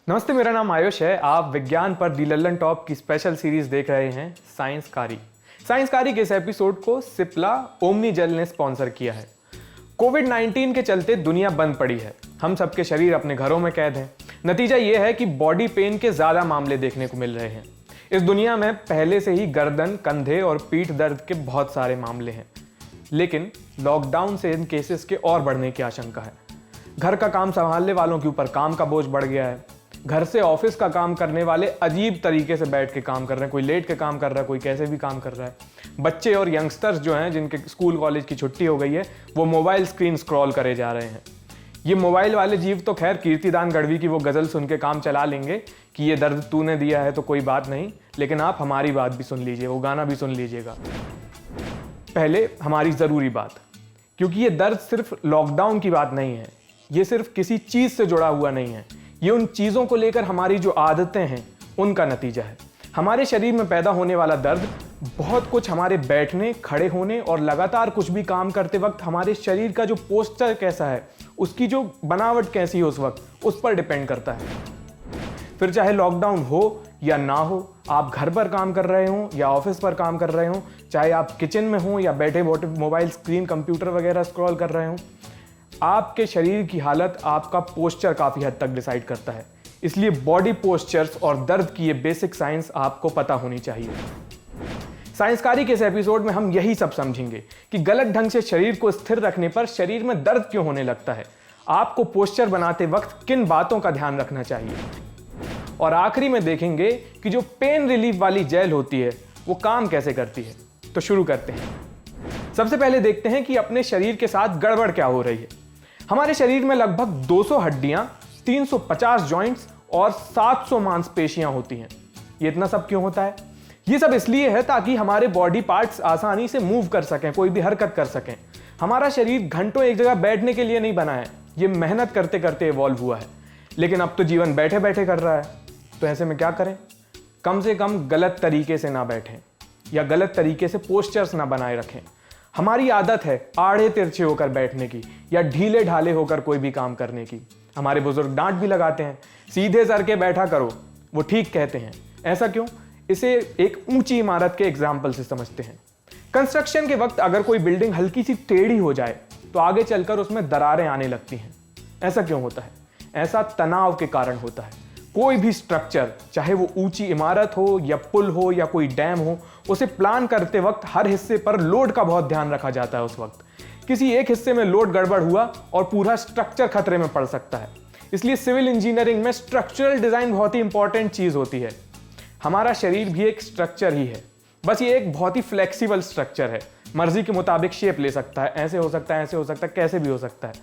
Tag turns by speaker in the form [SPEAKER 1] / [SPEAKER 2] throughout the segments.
[SPEAKER 1] नमस्ते, मेरा नाम आयुष है। आप विज्ञान पर दी लल्लन टॉप की स्पेशल सीरीज देख रहे हैं साइंसकारी के इस एपिसोड को सिप्ला ओमनी जेल ने स्पॉन्सर किया है। कोविड-19 के चलते दुनिया बंद पड़ी है। हम सबके शरीर अपने घरों में कैद हैं। नतीजा यह है कि बॉडी पेन के ज्यादा मामले देखने को मिल रहे हैं। इस दुनिया में पहले से ही गर्दन, कंधे और पीठ दर्द के बहुत सारे मामले हैं, लेकिन लॉकडाउन से इन केसेस के और बढ़ने की आशंका है। घर का काम संभालने वालों के ऊपर काम का बोझ बढ़ गया है। घर से ऑफिस का काम करने वाले अजीब तरीके से बैठ के काम कर रहे हैं। कोई लेट के काम कर रहा है, कोई कैसे भी काम कर रहा है। बच्चे और यंगस्टर्स जो हैं, जिनके स्कूल कॉलेज की छुट्टी हो गई है, वो मोबाइल स्क्रीन स्क्रॉल करे जा रहे हैं। ये मोबाइल वाले जीव तो खैर कीर्तिदान गढ़वी की वो गजल सुन के काम चला लेंगे कि ये दर्द तूने दिया है तो कोई बात नहीं, लेकिन आप हमारी बात भी सुन लीजिए, वो गाना भी सुन लीजिएगा। पहले हमारी ज़रूरी बात, क्योंकि ये दर्द सिर्फ लॉकडाउन की बात नहीं है, ये सिर्फ किसी चीज़ से जुड़ा हुआ नहीं है। ये उन चीज़ों को लेकर हमारी जो आदतें हैं उनका नतीजा है। हमारे शरीर में पैदा होने वाला दर्द बहुत कुछ हमारे बैठने, खड़े होने और लगातार कुछ भी काम करते वक्त हमारे शरीर का जो पोस्चर कैसा है, उसकी जो बनावट कैसी है उस वक्त, उस पर डिपेंड करता है। फिर चाहे लॉकडाउन हो या ना हो, आप घर पर काम कर रहे हो या ऑफिस पर काम कर रहे हो, चाहे आप किचन में हो या बैठे बैठे मोबाइल स्क्रीन, कंप्यूटर वगैरह स्क्रॉल कर रहे हो, आपके शरीर की हालत आपका पोस्चर काफ़ी हद तक डिसाइड करता है। इसलिए बॉडी पोस्चर्स और दर्द की ये बेसिक साइंस आपको पता होनी चाहिए। साइंसकारी के इस एपिसोड में हम यही सब समझेंगे कि गलत ढंग से शरीर को स्थिर रखने पर शरीर में दर्द क्यों होने लगता है, आपको पोस्चर बनाते वक्त किन बातों का ध्यान रखना चाहिए, और आखिरी में देखेंगे कि जो पेन रिलीफ वाली जेल होती है वो काम कैसे करती है। तो शुरू करते हैं। सबसे पहले देखते हैं कि अपने शरीर के साथ गड़बड़ क्या हो रही है। हमारे शरीर में लगभग 200 हड्डियां, 350 जॉइंट्स और 700 मांसपेशियां होती हैं। ये इतना सब क्यों होता है? ये सब इसलिए है ताकि हमारे बॉडी पार्ट्स आसानी से मूव कर सकें, कोई भी हरकत कर सकें। हमारा शरीर घंटों एक जगह बैठने के लिए नहीं बना है, ये मेहनत करते करते इवॉल्व हुआ है। लेकिन अब तो जीवन बैठे बैठे कर रहा है, तो ऐसे में क्या करें? कम से कम गलत तरीके से ना बैठें या गलत तरीके से पोस्चर्स ना बनाए रखें। हमारी आदत है आड़े तिरछे होकर बैठने की या ढीले ढाले होकर कोई भी काम करने की। हमारे बुजुर्ग डांट भी लगाते हैं, सीधे सर के बैठा करो, वो ठीक कहते हैं। ऐसा क्यों? इसे एक ऊंची इमारत के एग्जाम्पल से समझते हैं। कंस्ट्रक्शन के वक्त अगर कोई बिल्डिंग हल्की सी टेढ़ी हो जाए तो आगे चलकर उसमें दरारें आने लगती हैं। ऐसा क्यों होता है? ऐसा तनाव के कारण होता है। कोई भी स्ट्रक्चर, चाहे वो ऊंची इमारत हो या पुल हो या कोई डैम हो, उसे प्लान करते वक्त हर हिस्से पर लोड का बहुत ध्यान रखा जाता है। उस वक्त किसी एक हिस्से में लोड गड़बड़ हुआ और पूरा स्ट्रक्चर खतरे में पड़ सकता है। इसलिए सिविल इंजीनियरिंग में स्ट्रक्चरल डिजाइन बहुत ही इंपॉर्टेंट चीज होती है। हमारा शरीर भी एक स्ट्रक्चर ही है, बस ये एक बहुत ही फ्लेक्सिबल स्ट्रक्चर है। मर्जी के मुताबिक शेप ले सकता है, ऐसे हो सकता है, ऐसे हो सकता है, कैसे भी हो सकता है।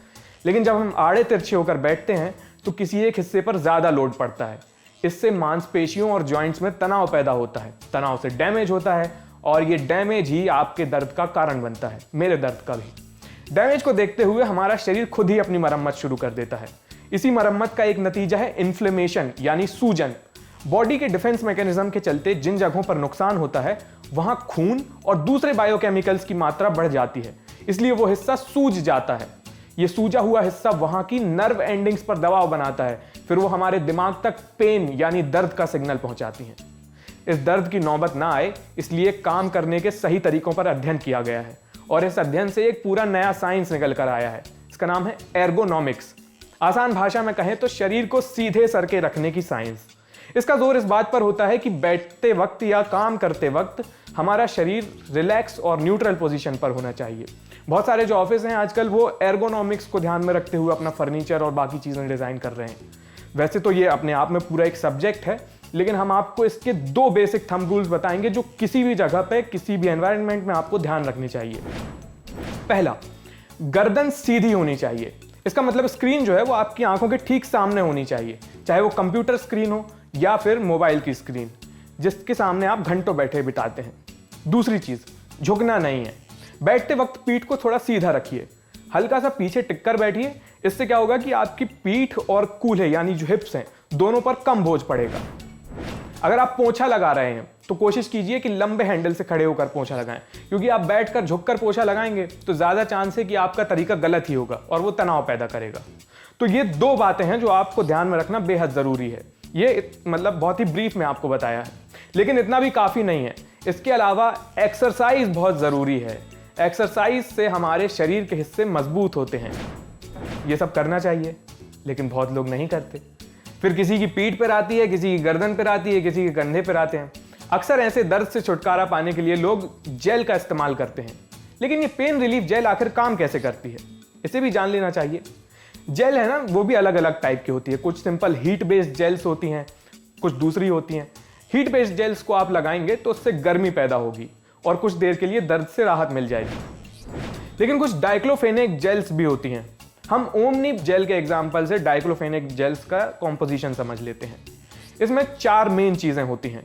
[SPEAKER 1] लेकिन जब हम आड़े तिरछे होकर बैठते हैं तो किसी एक हिस्से पर ज्यादा लोड पड़ता है। इससे मांसपेशियों और जॉइंट्स में तनाव पैदा होता है। तनाव से डैमेज होता है और ये डैमेज ही आपके दर्द का कारण बनता है, मेरे दर्द का भी। डैमेज को देखते हुए हमारा शरीर खुद ही अपनी मरम्मत शुरू कर देता है। इसी मरम्मत का एक नतीजा है इन्फ्लेमेशन, यानी सूजन। बॉडी के डिफेंस मैकेनिज्म के चलते जिन जगहों पर नुकसान होता है वहां खून और दूसरे बायोकेमिकल्स की मात्रा बढ़ जाती है, इसलिए वो हिस्सा सूज जाता है। ये सूजा हुआ हिस्सा वहां की नर्व एंडिंग्स पर दबाव बनाता है, फिर वो हमारे दिमाग तक पेन यानी दर्द का सिग्नल पहुंचाती हैं। इस दर्द की नौबत ना आए इसलिए काम करने के सही तरीकों पर अध्ययन किया गया है, और इस अध्ययन से एक पूरा नया साइंस निकल कर आया है। इसका नाम है एर्गोनॉमिक्स। आसान भाषा में कहें तो शरीर को सीधे सर के रखने की साइंस। इसका जोर इस बात पर होता है कि बैठते वक्त या काम करते वक्त हमारा शरीर रिलैक्स और न्यूट्रल पोजीशन पर होना चाहिए। बहुत सारे जो ऑफिस हैं आजकल वो एर्गोनॉमिक्स को ध्यान में रखते हुए अपना फर्नीचर और बाकी चीज़ें डिज़ाइन कर रहे हैं। वैसे तो ये अपने आप में पूरा एक सब्जेक्ट है, लेकिन हम आपको इसके 2 बेसिक थंब रूल्स बताएंगे जो किसी भी जगह पे, किसी भी एनवायरनमेंट में आपको ध्यान रखनी चाहिए। पहला, गर्दन सीधी होनी चाहिए। इसका मतलब स्क्रीन जो है वो आपकी आंखों के ठीक सामने होनी चाहिए, चाहे वो कंप्यूटर स्क्रीन हो या फिर मोबाइल की स्क्रीन, जिसके सामने आप घंटों बैठे बिताते हैं। दूसरी चीज, झुकना नहीं है। बैठते वक्त पीठ को थोड़ा सीधा रखिए, हल्का सा पीछे टिककर बैठिए। इससे क्या होगा कि आपकी पीठ और कूल्हे यानी जो हिप्स हैं दोनों पर कम बोझ पड़ेगा। अगर आप पोंछा लगा रहे हैं तो कोशिश कीजिए कि लंबे हैंडल से खड़े होकर पोंछा लगाएं, क्योंकि आप बैठकर झुककर पोंछा लगाएंगे तो ज्यादा चांस है कि आपका तरीका गलत ही होगा और वो तनाव पैदा करेगा। तो ये 2 बातें हैं जो आपको ध्यान में रखना बेहद जरूरी है। मतलब बहुत ही ब्रीफ में आपको बताया है, लेकिन इतना भी काफ़ी नहीं है। इसके अलावा एक्सरसाइज बहुत ज़रूरी है। एक्सरसाइज से हमारे शरीर के हिस्से मजबूत होते हैं। ये सब करना चाहिए, लेकिन बहुत लोग नहीं करते। फिर किसी की पीठ पर आती है, किसी की गर्दन पर आती है, किसी के कंधे पर आते हैं। अक्सर ऐसे दर्द से छुटकारा पाने के लिए लोग जेल का इस्तेमाल करते हैं, लेकिन ये पेन रिलीफ जेल आखिर काम कैसे करती है, इसे भी जान लेना चाहिए। जेल है ना, वो भी अलग अलग टाइप की होती है। कुछ सिंपल हीट बेस्ड जेल्स होती हैं, कुछ दूसरी होती हैं। हीट बेस्ड जेल्स को आप लगाएंगे तो उससे गर्मी पैदा होगी और कुछ देर के लिए दर्द से राहत मिल जाएगी। लेकिन कुछ डाइक्लोफेनेक जेल्स भी होती हैं। हम ओमनी जेल के एग्जांपल से डाइक्लोफेनेक जेल्स का कॉम्पोजिशन समझ लेते हैं। इसमें 4 मेन चीजें होती हैं: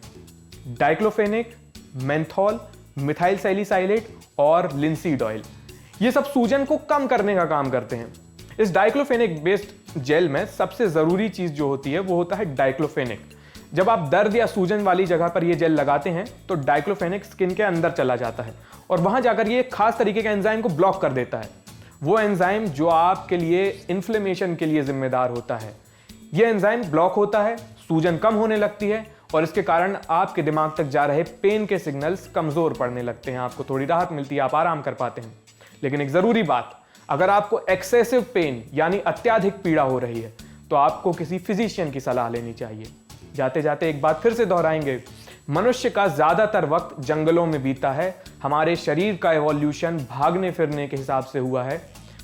[SPEAKER 1] डाइक्लोफेनेक, मेंथॉल, मिथाइल सैलिसाइलेट और लिंसीड ऑयल। ये सब सूजन को कम करने का काम करते हैं। इस डाइक्लोफेनेक बेस्ड जेल में सबसे जरूरी चीज जो होती है वो होता है डाइक्लोफेनेक। जब आप दर्द या सूजन वाली जगह पर ये जेल लगाते हैं तो डाइक्लोफेनेक स्किन के अंदर चला जाता है और वहां जाकर ये एक खास तरीके के एंजाइम को ब्लॉक कर देता है। वो एंजाइम जो आपके लिए इन्फ्लेमेशन के लिए जिम्मेदार होता है। ये एंजाइम ब्लॉक होता है, सूजन कम होने लगती है और इसके कारण आपके दिमाग तक जा रहे पेन के सिग्नल्स कमजोर पड़ने लगते हैं। आपको थोड़ी राहत मिलती है, आप आराम कर पाते हैं। लेकिन एक जरूरी बात, अगर आपको एक्सेसिव पेन यानी अत्यधिक पीड़ा हो रही है तो आपको किसी फिजिशियन की सलाह लेनी चाहिए। जाते जाते एक बात फिर से दोहराएंगे, मनुष्य का ज्यादातर वक्त जंगलों में बीता है। हमारे शरीर का एवोल्यूशन भागने फिरने के हिसाब से हुआ है,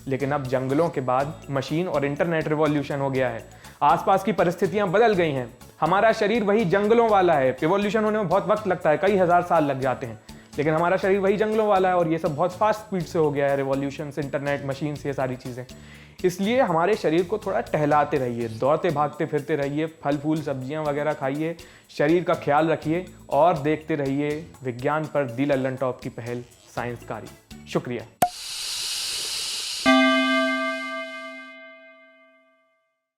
[SPEAKER 1] लेकिन अब जंगलों के बाद मशीन और इंटरनेट रिवॉल्यूशन हो गया है। आसपास की परिस्थितियां बदल गई हैं। हमारा शरीर वही जंगलों वाला है। इवोल्यूशन होने में बहुत वक्त लगता है, कई हजार साल लग जाते हैं, लेकिन हमारा शरीर वही जंगलों वाला है और ये सब बहुत फास्ट स्पीड से हो गया है। रिवॉल्यूशन, इंटरनेट, मशीन से, ये सारी चीज़ें। इसलिए हमारे शरीर को थोड़ा टहलाते रहिए, दौड़ते भागते फिरते रहिए, फल फूल सब्जियां वगैरह खाइए, शरीर का ख्याल रखिए और देखते रहिए विज्ञान पर दी लल्लन टॉप की पहल साइंसकारी। शुक्रिया।